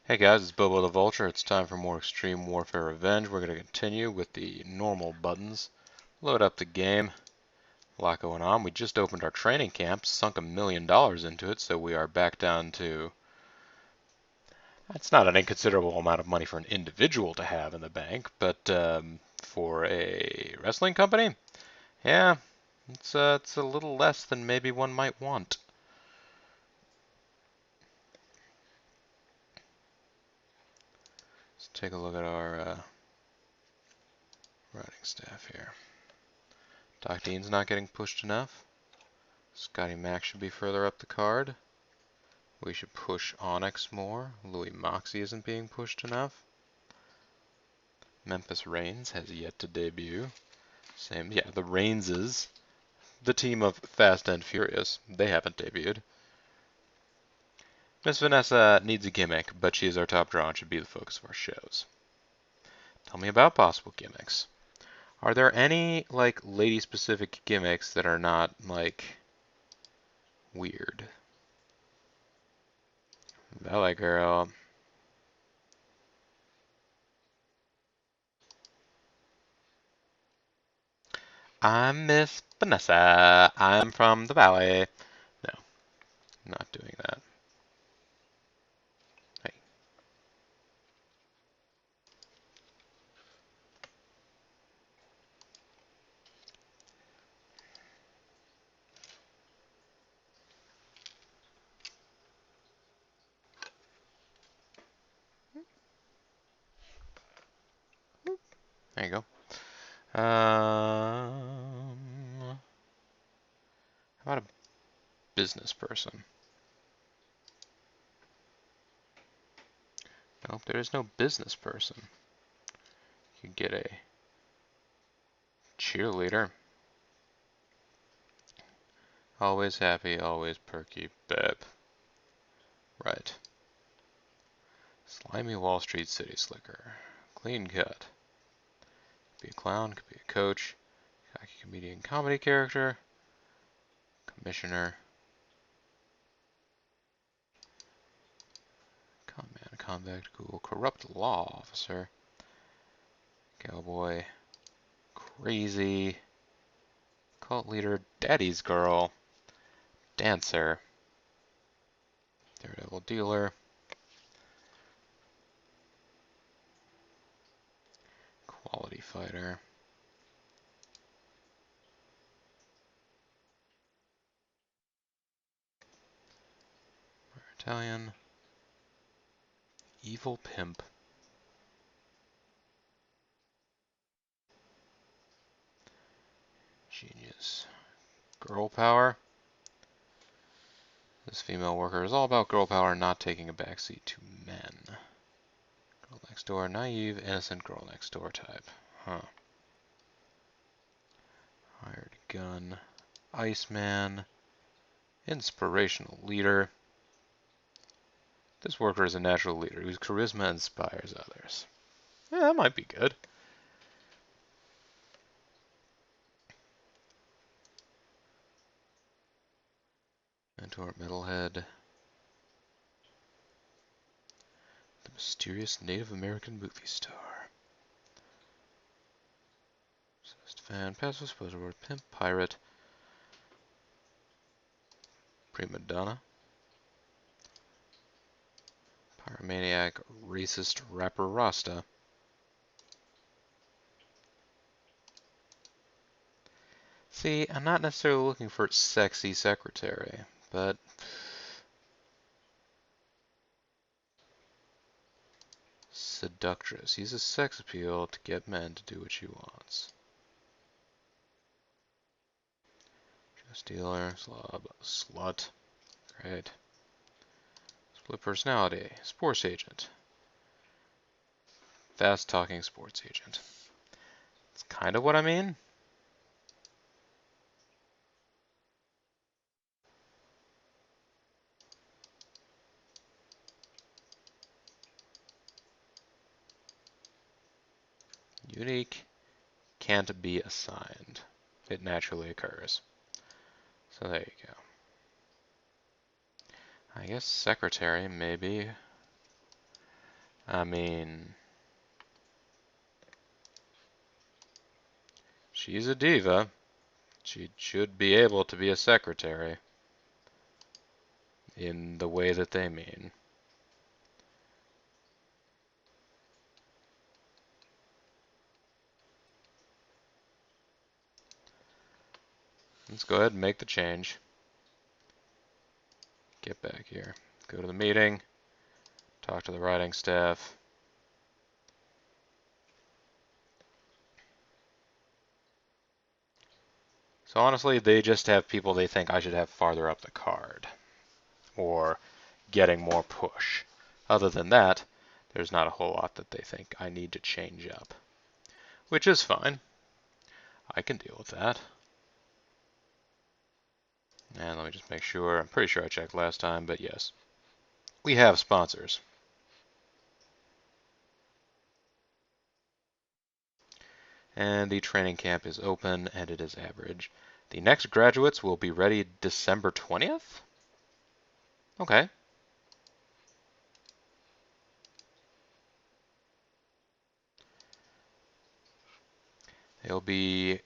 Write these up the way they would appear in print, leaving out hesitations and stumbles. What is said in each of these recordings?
Hey guys, it's Bobo the Vulture. It's time for more Extreme Warfare Revenge. We're going to continue with the normal buttons. Load up the game. A lot going on. We just opened our training camp, sunk $1 million into it, so we are back down to... That's not an inconsiderable amount of money for an individual to have in the bank, but for a wrestling company, yeah, it's a little less than maybe one might want. Let's take a look at our writing staff here. Doc Dean's not getting pushed enough. Scotty Mac should be further up the card. We should push Onyx more. Louis Moxie isn't being pushed enough. Memphis Reigns has yet to debut. Same, yeah, the Reigns the team of Fast and Furious. They haven't debuted. Miss Vanessa needs a gimmick, but she is our top draw and should be the focus of our shows. Tell me about possible gimmicks. Are there any, like, lady-specific gimmicks that are not, like, weird? Ballet Girl. I'm Miss Vanessa. I'm from the Valley. No, not doing that. Hey. There you go. How about a business person? Nope, there is no business person. You could get a cheerleader. Always happy, always perky, Beb. Right. Slimy Wall Street City Slicker. Clean cut. Could be a clown, could be a coach. Cocky comedian comedy character. Commissioner. Conman, convict, cool, corrupt law officer. Cowboy. Crazy. Cult leader, daddy's girl. Dancer. Daredevil dealer. Quality fighter. Italian. Evil pimp. Genius. Girl power. This female worker is all about girl power, not taking a backseat to men. Girl next door, naive, innocent girl next door type. Huh. Hired gun. Iceman. Inspirational leader. This worker is a natural leader whose charisma inspires others. Yeah, that might be good. Mentor, metalhead. The mysterious Native American movie star. Obsessed fan, passive spoiler word, pimp, pirate. Prima donna. Pyromaniac, racist rapper Rasta. See, I'm not necessarily looking for sexy secretary, but seductress. Uses sex appeal to get men to do what she wants. Dress dealer, slob, slut. Great. Split personality, sports agent. Fast talking sports agent. It's kind of what I mean. Unique can't be assigned. It naturally occurs. So there you go. I guess secretary maybe. I mean, she's a diva. She should be able to be a secretary in the way that they mean. Let's go ahead and make the change. Get back here. Go to the meeting. Talk to the writing staff. So honestly, they just have people they think I should have farther up the card. Or getting more push. Other than that, there's not a whole lot that they think I need to change up. Which is fine. I can deal with that. And let me just make sure. I'm pretty sure I checked last time, but yes. We have sponsors. And the training camp is open, and it is average. The next graduates will be ready December 20th? Okay. They'll be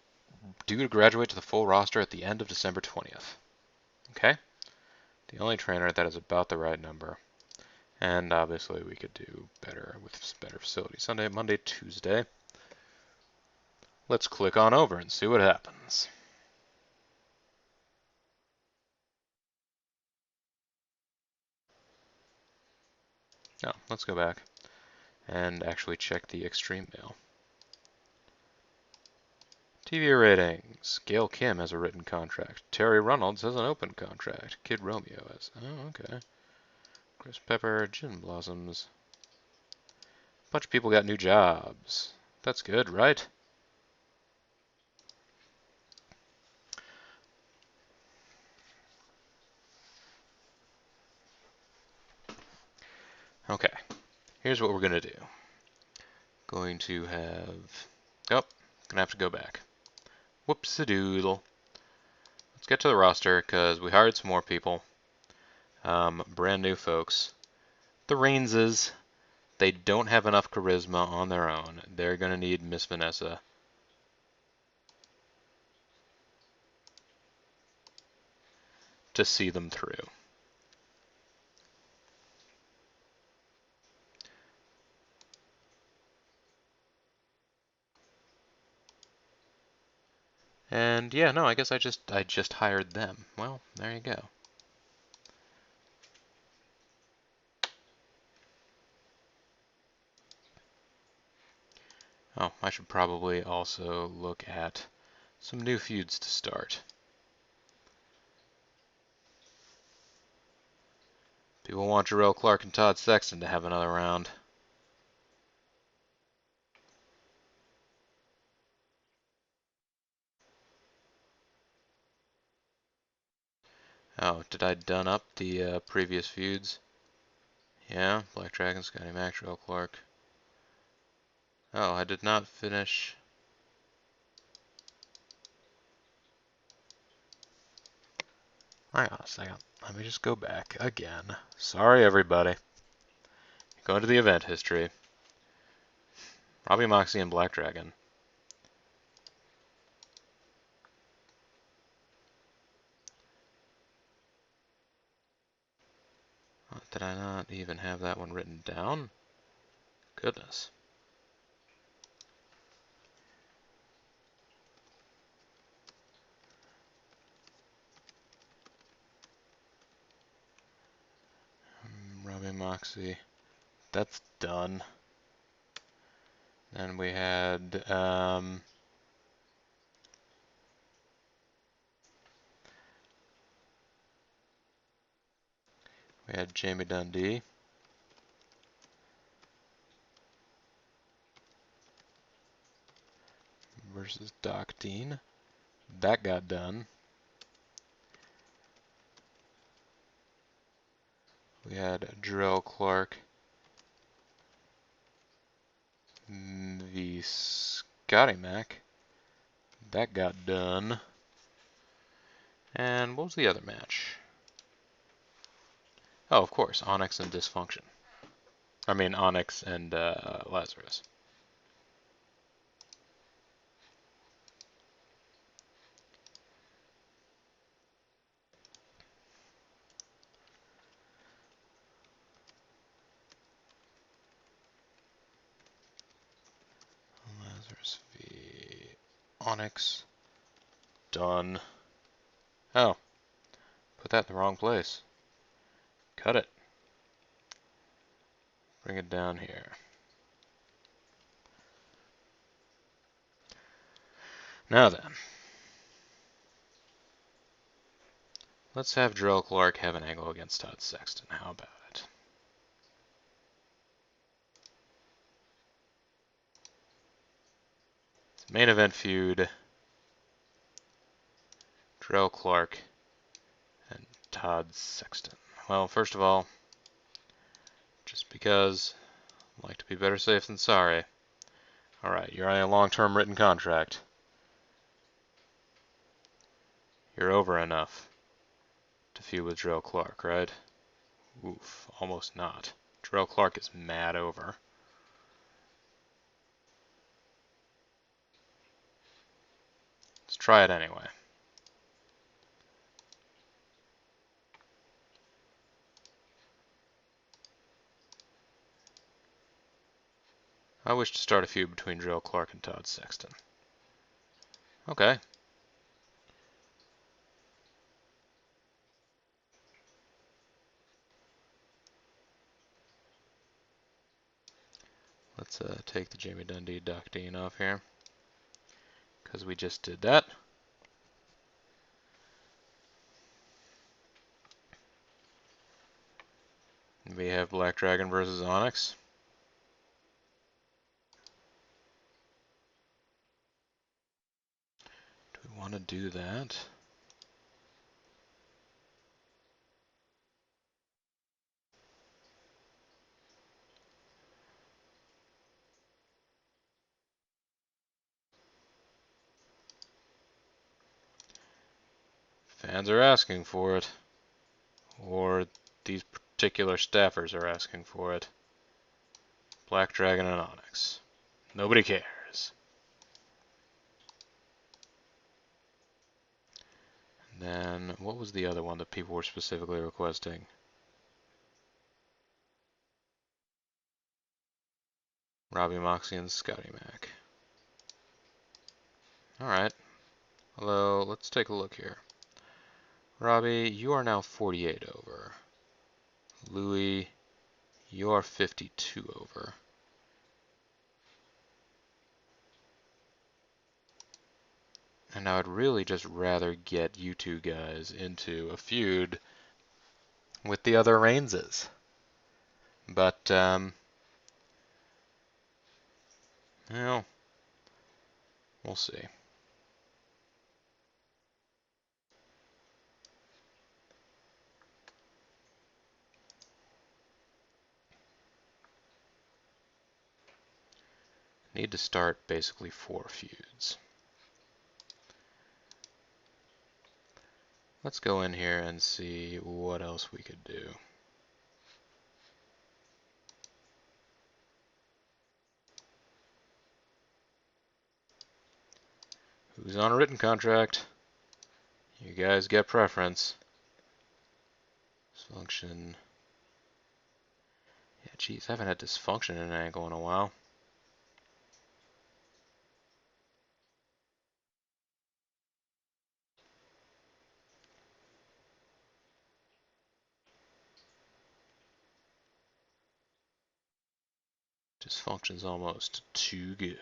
due to graduate to the full roster at the end of December 20th. Okay? The only trainer that is about the right number. And obviously we could do better with better facilities. Sunday, Monday, Tuesday. Let's click on over and see what happens. Oh, let's go back and actually check the Extreme Mail. TV ratings. Gail Kim has a written contract. Terry Reynolds has an open contract. Kid Romeo has. Oh, okay. Chris Pepper, Gin Blossoms. A bunch of people got new jobs. That's good, right? Okay. Here's what we're going to do. Going to have... Oh, gonna have to go back. Whoops-a-doodle. Let's get to the roster, because we hired some more people. Brand new folks. The Rainses, they don't have enough charisma on their own. They're going to need Miss Vanessa to see them through. And yeah, no, I guess I just hired them. Well, there you go. Oh, I should probably also look at some new feuds to start. People want Jarrell Clark and Todd Sexton to have another round. Oh, did I done up the previous feuds? Yeah, Black Dragon, Scotty Mac, Jarrell Clark. Oh, I did not finish. Hang on a second. Let me just go back again. Sorry, everybody. Going to the event history. Robbie Moxley and Black Dragon. Did I not even have that one written down? Goodness. Robbie Moxley. That's done. Then we had Jamie Dundee versus Doc Dean. That got done. We had Jarrell Clark v. Scotty Mac. That got done. And what was the other match? Oh, of course, Onyx and Dysfunction. I mean Onyx and Lazarus. Lazarus v Onyx. Done. Oh, put that in the wrong place. Cut it. Bring it down here. Now then, let's have Jarrell Clark have an angle against Todd Sexton. How about it? It's a main event feud. Jarrell Clark and Todd Sexton. Well, first of all, just because I like to be better safe than sorry. Alright, you're on a long-term written contract. You're over enough to feud with Jarrell Clark, right? Oof, almost not. Jarrell Clark is mad over. Let's try it anyway. I wish to start a feud between Jarrell Clark and Todd Sexton. Okay. Let's take the Jamie Dundee Doc Dean off here, because we just did that. We have Black Dragon versus Onyx. Do we want to do that? Fans are asking for it. Or these particular staffers are asking for it. Black Dragon and Onyx. Nobody cares. And then, what was the other one that people were specifically requesting? Robbie Moxley and Scotty Mac. Alright. Although, let's take a look here. Robbie, you are now 48 over. Louis, you are 52 over. And I would really just rather get you two guys into a feud with the other Rainses. But, well, we'll see. Need to start basically 4 feuds. Let's go in here and see what else we could do. Who's on a written contract? You guys get preference. Dysfunction. Yeah, geez, I haven't had dysfunction in an angle in a while. Dysfunction's almost too good.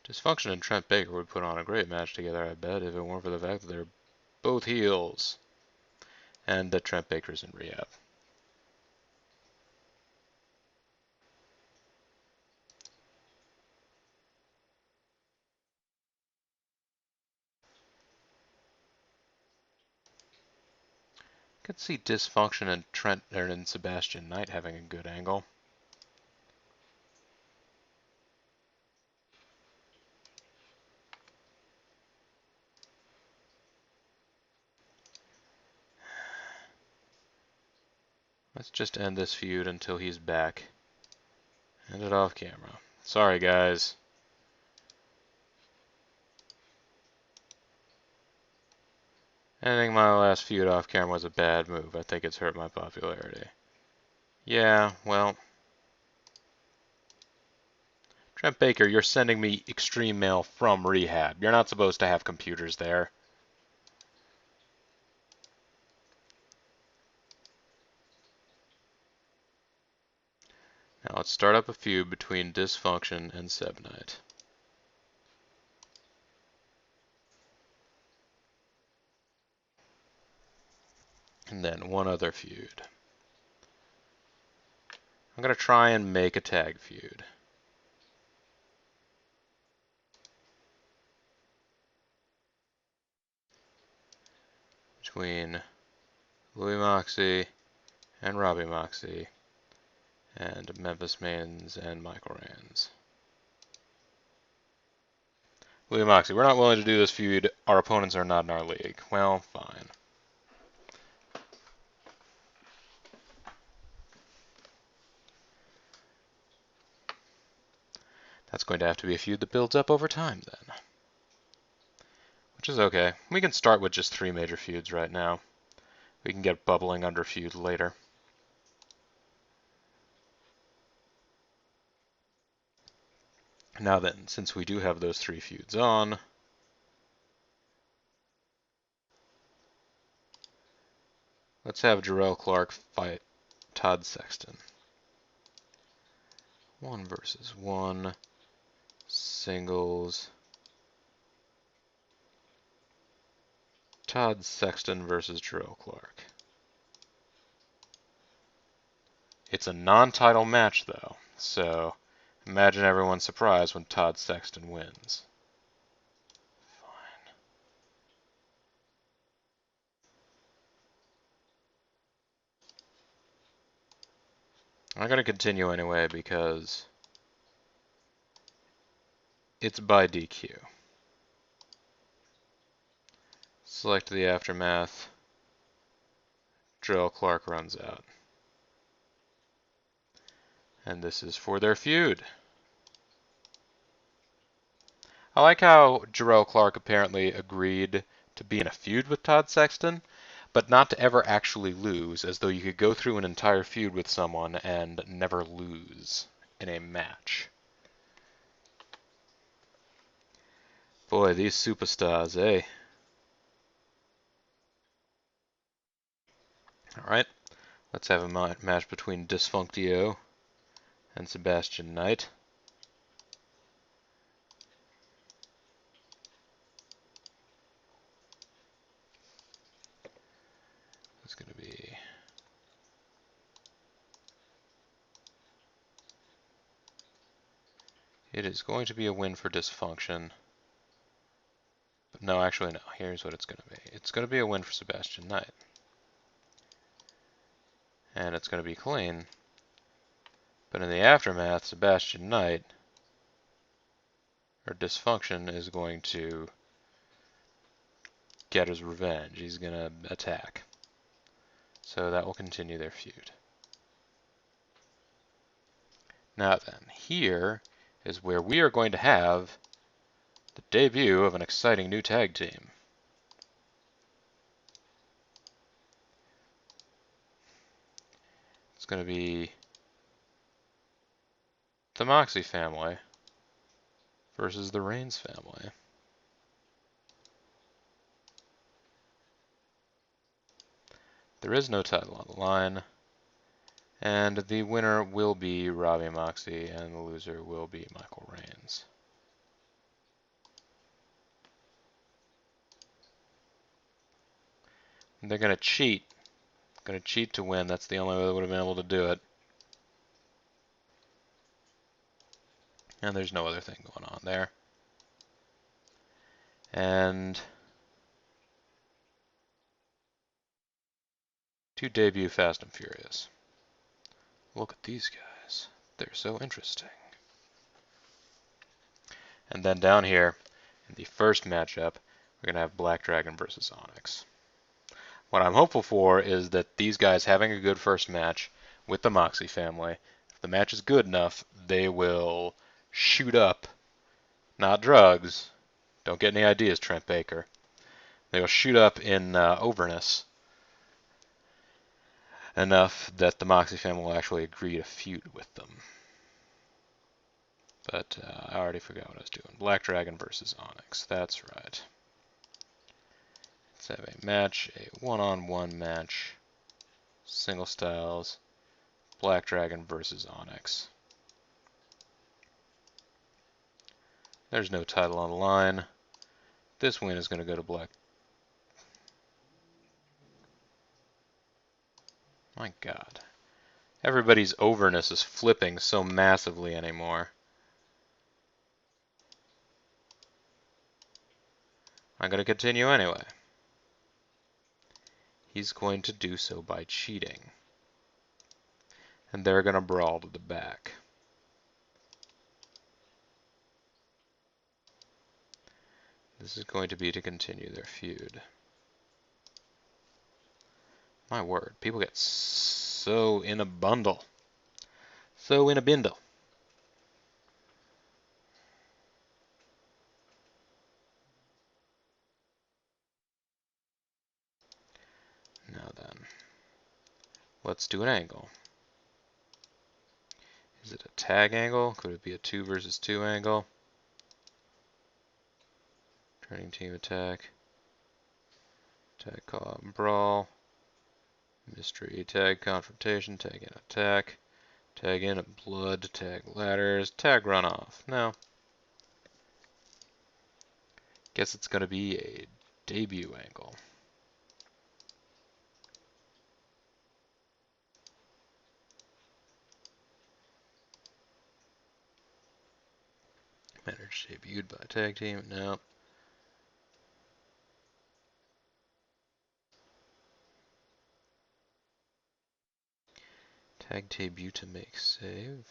Dysfunction and Trent Baker would put on a great match together, I bet, if it weren't for the fact that they're both heels. And that Trent Baker's in rehab. Could see Dysfunction and Trent and Sebastian Knight having a good angle. Let's just end this feud until he's back. End it off camera. Sorry, guys. Ending my last feud off camera was a bad move. I think it's hurt my popularity. Yeah, well. Trent Baker, you're sending me extreme mail from rehab. You're not supposed to have computers there. Now let's start up a feud between Dysfunction and Seb Knight. And then one other feud. I'm going to try and make a tag feud. Between Louis Moxley and Robbie Moxley and Memphis Mains and Michael Reigns. Louis Moxley, we're not willing to do this feud. Our opponents are not in our league. Well, fine. That's going to have to be a feud that builds up over time then. Which is okay. We can start with just 3 major feuds right now. We can get bubbling under feud later. Now then, since we do have those 3 feuds on, let's have Jarrell Clark fight Todd Sexton. 1 versus 1. Singles. Todd Sexton versus Jarrell Clark. It's a non-title match, though, so imagine everyone's surprise when Todd Sexton wins. Fine. I'm going to continue anyway because it's by DQ. Select the aftermath. Jarrell Clark runs out. And this is for their feud. I like how Jarrell Clark apparently agreed to be in a feud with Todd Sexton, but not to ever actually lose, as though you could go through an entire feud with someone and never lose in a match. Boy, these superstars, eh? Alright, let's have a match between Dysfunctio and Sebastian Knight. It's going to be... It is going to be a win for Dysfunction. But no, actually no. Here's what it's going to be. It's going to be a win for Sebastian Knight. And it's going to be clean. But in the aftermath, Sebastian Knight, or Dysfunction, is going to get his revenge. He's going to attack. So that will continue their feud. Now then, here is where we are going to have the debut of an exciting new tag team. It's going to be the Moxley family versus the Reigns family. There is no title on the line, and the winner will be Robbie Moxley, and the loser will be Michael Reigns. And they're going to cheat. Going to cheat to win. That's the only way they would have been able to do it. And there's no other thing going on there. And to debut Fast and Furious. Look at these guys. They're so interesting. And then down here, in the first matchup, we're going to have Black Dragon versus Onyx. What I'm hopeful for is that these guys having a good first match with the Moxie family, if the match is good enough, they will shoot up, not drugs. Don't get any ideas, Trent Baker. They'll shoot up in overness enough that the Moxie family will actually agree to feud with them. But I already forgot what I was doing. Black Dragon versus Onyx. That's right. Let's have a match, a one-on-one match. Single styles. Black Dragon versus Onyx. There's no title on the line. This win is going to go to Black. My God. Everybody's overness is flipping so massively anymore. I'm going to continue anyway. He's going to do so by cheating. And they're going to brawl to the back. This is going to be to continue their feud. My word, people get so in a bundle. So in a bindle. Now then, let's do an angle. Is it a tag angle? Could it be a 2 versus 2 angle? Turning team attack. Tag call out and brawl. Mystery tag confrontation. Tag in attack. Tag in at blood. Tag ladders. Tag runoff. No. Guess it's going to be a debut angle. Manager debuted by tag team. No. Tag debut to make save.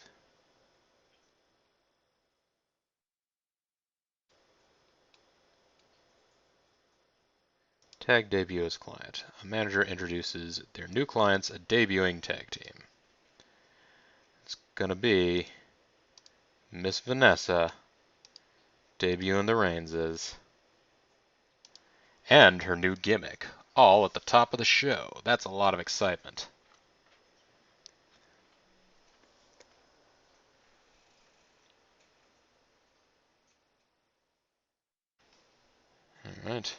Tag debut as client. A manager introduces their new clients a debuting tag team. It's gonna be Miss Vanessa debuting the Rainses and her new gimmick, all at the top of the show. That's a lot of excitement. All right.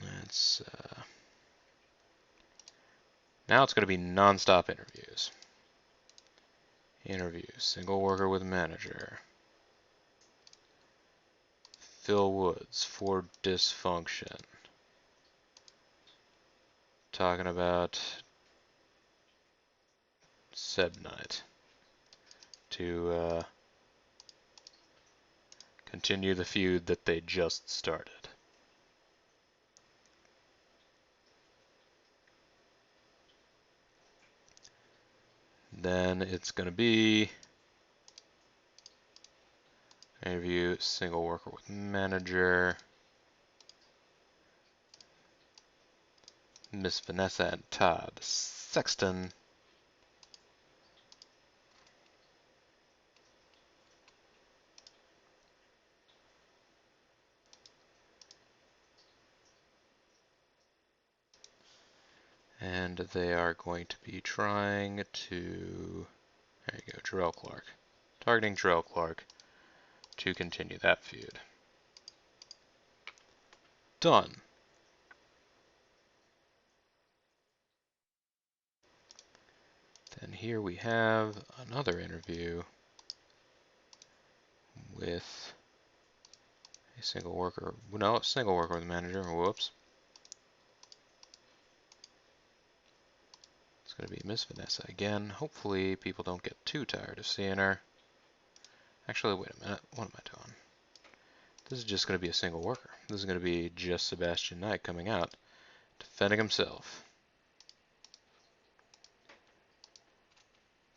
Let's now it's going to be non-stop interviews. Interview, single worker with manager. Phil Woods for Dysfunction. Talking about Seb Knight to continue the feud that they just started. Then it's going to be interview, single worker with manager, Miss Vanessa and Todd Sexton. And they are going to be trying to, there you go, Jarrell Clark. Targeting Jarrell Clark to continue that feud. Done. Then here we have another interview with a single worker, no, a single worker with a manager, whoops. It's going to be Miss Vanessa again. Hopefully people don't get too tired of seeing her. Actually, wait a minute, what am I doing? This is just going to be a single worker. This is going to be just Sebastian Knight coming out, defending himself.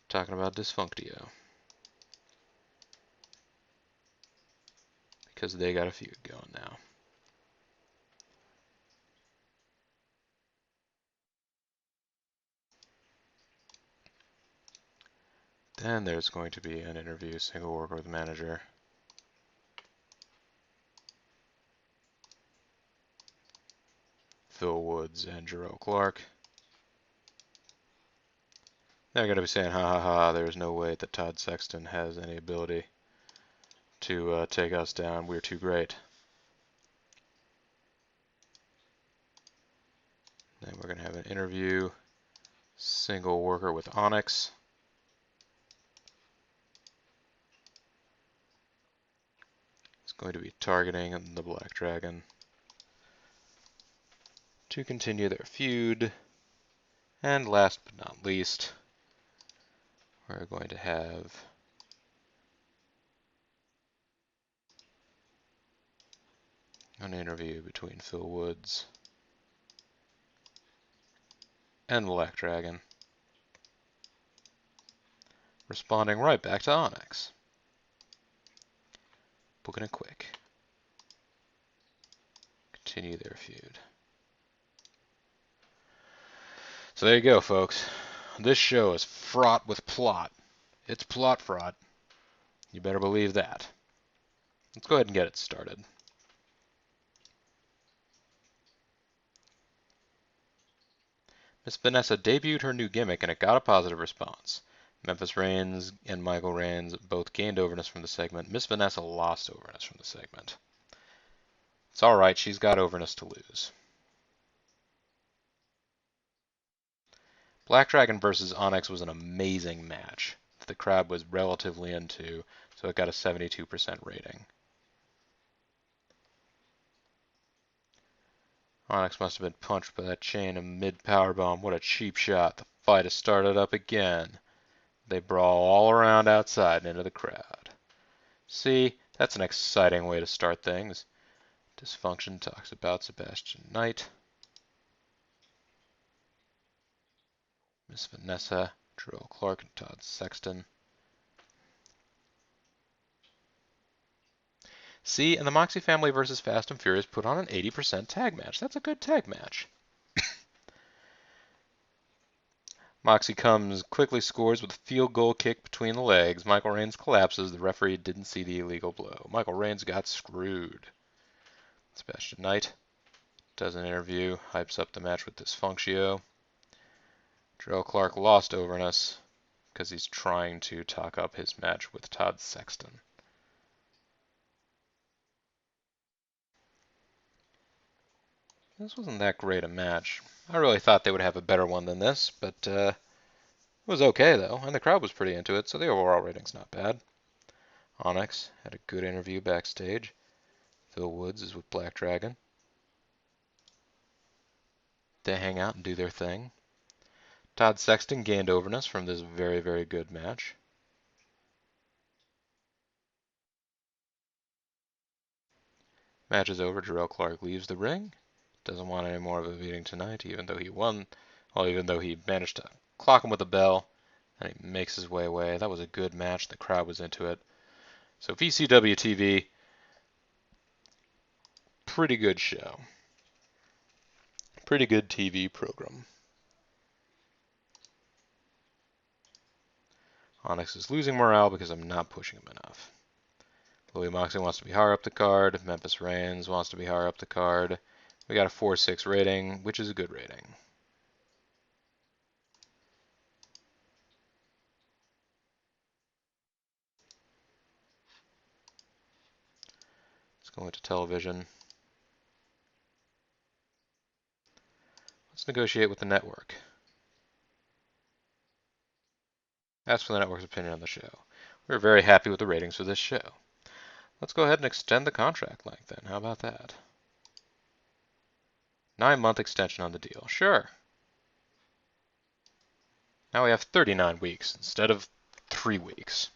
Talking about Dysfunctio. because they got a feud going now. Then there's going to be an interview, single worker with manager. Phil Woods and Jarrell Clark. They're going to be saying, ha ha ha, there's no way that Todd Sexton has any ability to take us down. We're too great. Then we're going to have an interview, single worker with Onyx. It's going to be targeting the Black Dragon to continue their feud. And last but not least, we're going to have an interview between Phil Woods and Black Dragon, responding right back to Onyx. Booking it quick. Continue their feud. So there you go, folks. This show is fraught with plot. It's plot fraught. You better believe that. Let's go ahead and get it started. Miss Vanessa debuted her new gimmick and it got a positive response. Memphis Reigns and Michael Reigns both gained overness from the segment. Miss Vanessa lost overness from the segment. It's alright, she's got overness to lose. Black Dragon versus Onyx was an amazing match that the crowd was relatively into, so it got a 72% rating. Onyx must have been punched by that chain of mid-powerbomb. What a cheap shot. The fight has started up again. They brawl all around outside and into the crowd. See, that's an exciting way to start things. Dysfunction talks about Sebastian Knight. Miss Vanessa, Jarrell Clark, and Todd Sexton. See, and the Moxie family versus Fast and Furious put on an 80% tag match. That's a good tag match. Moxie comes, quickly scores with a field goal kick between the legs. Michael Reigns collapses. The referee didn't see the illegal blow. Michael Reigns got screwed. Sebastian Knight does an interview, hypes up the match with Dysfunctio. Jarrell Clark lost overness because he's trying to talk up his match with Todd Sexton. This wasn't that great a match. I really thought they would have a better one than this, but it was okay though, and the crowd was pretty into it, so the overall rating's not bad. Onyx had a good interview backstage. Phil Woods is with Black Dragon. They hang out and do their thing. Todd Sexton gained overness from this very, very good match. Match is over. Jarrell Clark leaves the ring. Doesn't want any more of a beating tonight, even though he won. Well, even though he managed to clock him with a bell, and he makes his way away. That was a good match. The crowd was into it. So VCW TV, pretty good show. Pretty good TV program. Onyx is losing morale because I'm not pushing him enough. Louis Moxley wants to be higher up the card. Memphis Reigns wants to be higher up the card. We got a 4.6 rating, which is a good rating. Let's go into television. Let's negotiate with the network. Ask for the network's opinion on the show. We're very happy with the ratings for this show. Let's go ahead and extend the contract length then. How about that? 9-month extension on the deal. Sure. Now we have 39 weeks instead of 3 weeks.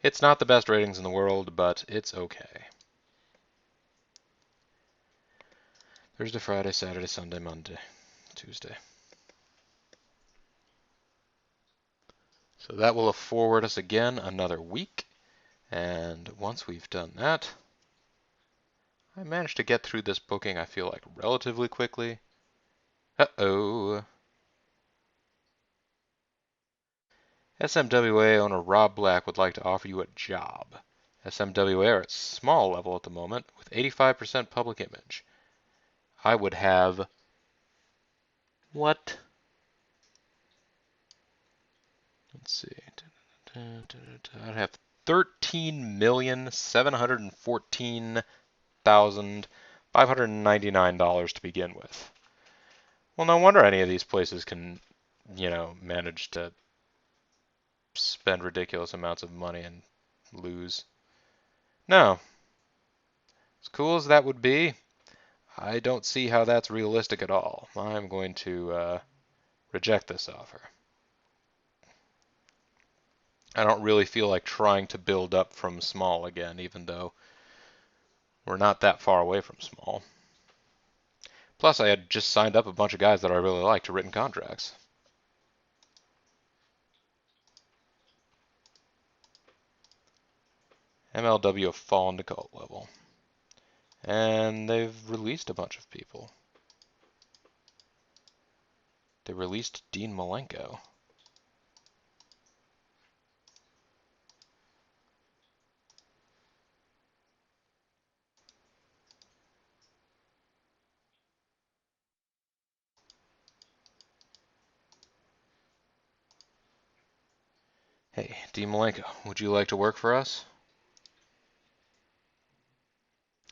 It's not the best ratings in the world, but it's okay. Thursday, Friday, Saturday, Sunday, Monday, Tuesday. So that will forward us again another week. And once we've done that, I managed to get through this booking, I feel like, relatively quickly. Uh-oh. SMWA owner Rob Black would like to offer you a job. SMWA are at small level at the moment with 85% public image. I would have... What? Let's see. I'd have $13,714,599 to begin with. Well, no wonder any of these places can, manage to spend ridiculous amounts of money and lose. No. As cool as that would be, I don't see how that's realistic at all. I'm going to reject this offer. I don't really feel like trying to build up from small again, even though we're not that far away from small. Plus, I had just signed up a bunch of guys that I really like to written contracts. MLW have fallen to cult level. And they've released a bunch of people. They released Dean Malenko. Hey, Dean Malenko, would you like to work for us?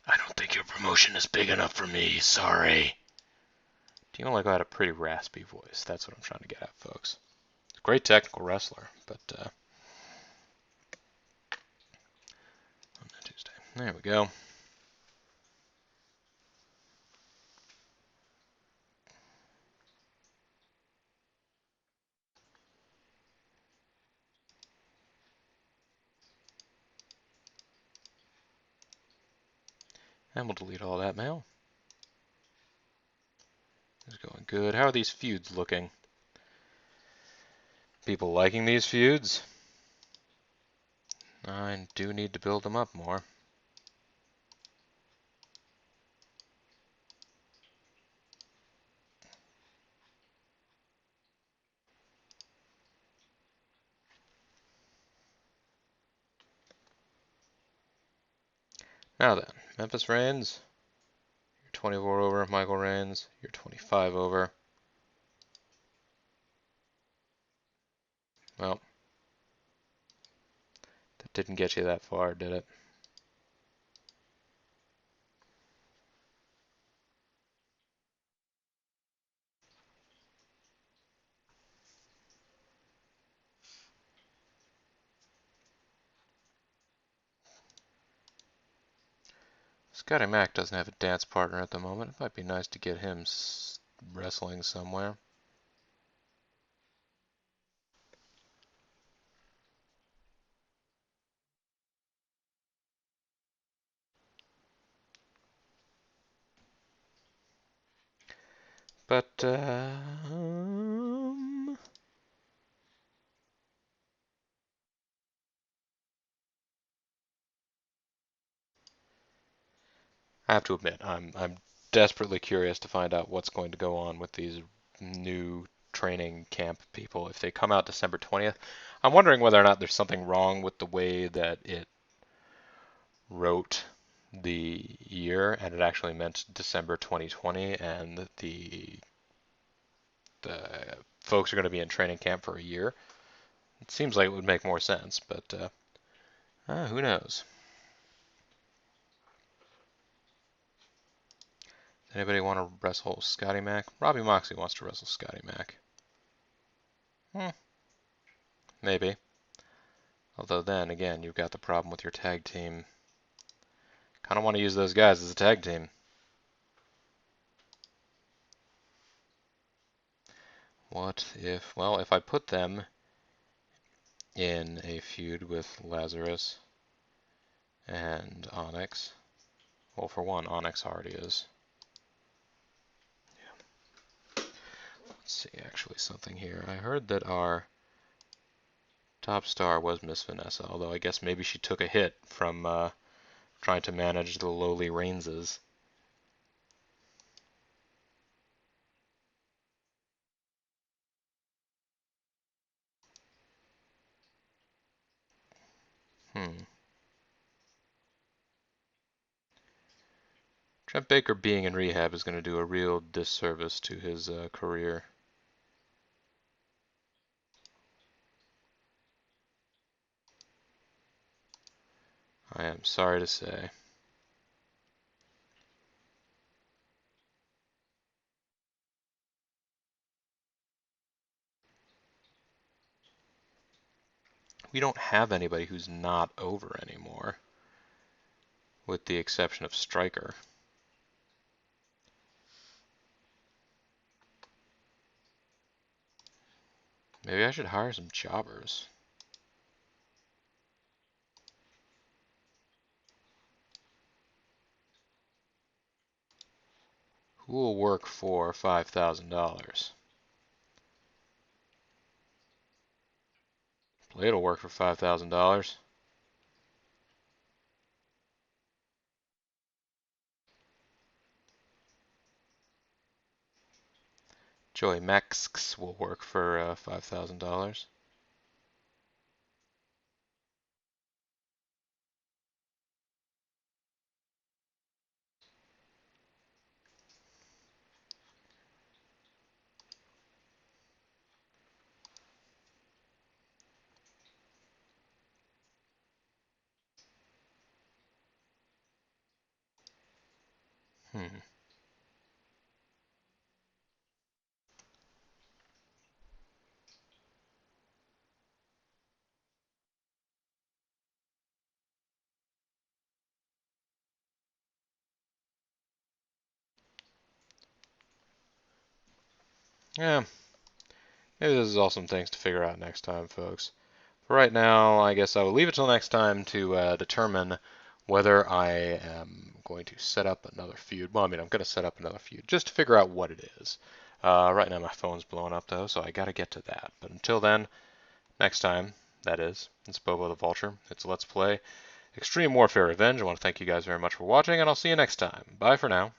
I don't think your promotion is big enough for me, sorry. Dean Malenko had a pretty raspy voice. That's what I'm trying to get at, folks. He's a great technical wrestler, but on Tuesday. There we go. And we'll delete all that mail. It's going good. How are these feuds looking? People liking these feuds? I do need to build them up more. Now then, Memphis Reigns, you're 24 over. Michael Reigns, you're 25 over. Well, that didn't get you that far, did it? Scotty Mac doesn't have a dance partner at the moment. It might be nice to get him wrestling somewhere. But, I have to admit, I'm desperately curious to find out what's going to go on with these new training camp people. If they come out December 20th, I'm wondering whether or not there's something wrong with the way that it wrote the year, and it actually meant December 2020, and the folks are going to be in training camp for a year. It seems like it would make more sense, but who knows? Anybody want to wrestle Scotty Mac? Robbie Moxley wants to wrestle Scotty Mac. Maybe. Although then, again, you've got the problem with your tag team. Kind of want to use those guys as a tag team. What if, well, if I put them in a feud with Lazarus and Onyx. Well, for one, Onyx already is. Yeah. Let's see, actually, something here. I heard that our Top star was Miss Vanessa, although I guess maybe she took a hit from trying to manage the lowly Rainses. Hmm. Trent Baker being in rehab is going to do a real disservice to his career. I am sorry to say. We don't have anybody who's not over anymore, with the exception of Striker. Maybe I should hire some jobbers. Who will work for $5,000? Blade will work for $5,000. Joey Mex will work for $5,000. Hmm. Yeah, maybe this is all some things to figure out next time, folks. For right now, I guess I will leave it till next time to determine whether I am going to set up another feud. Well, I mean, I'm going to set up another feud just to figure out what it is. Right now, my phone's blowing up, though, so I got to get to that. But until then, next time, that is, it's Bobo the Vulture. It's Let's Play Extreme Warfare Revenge. I want to thank you guys very much for watching, and I'll see you next time. Bye for now.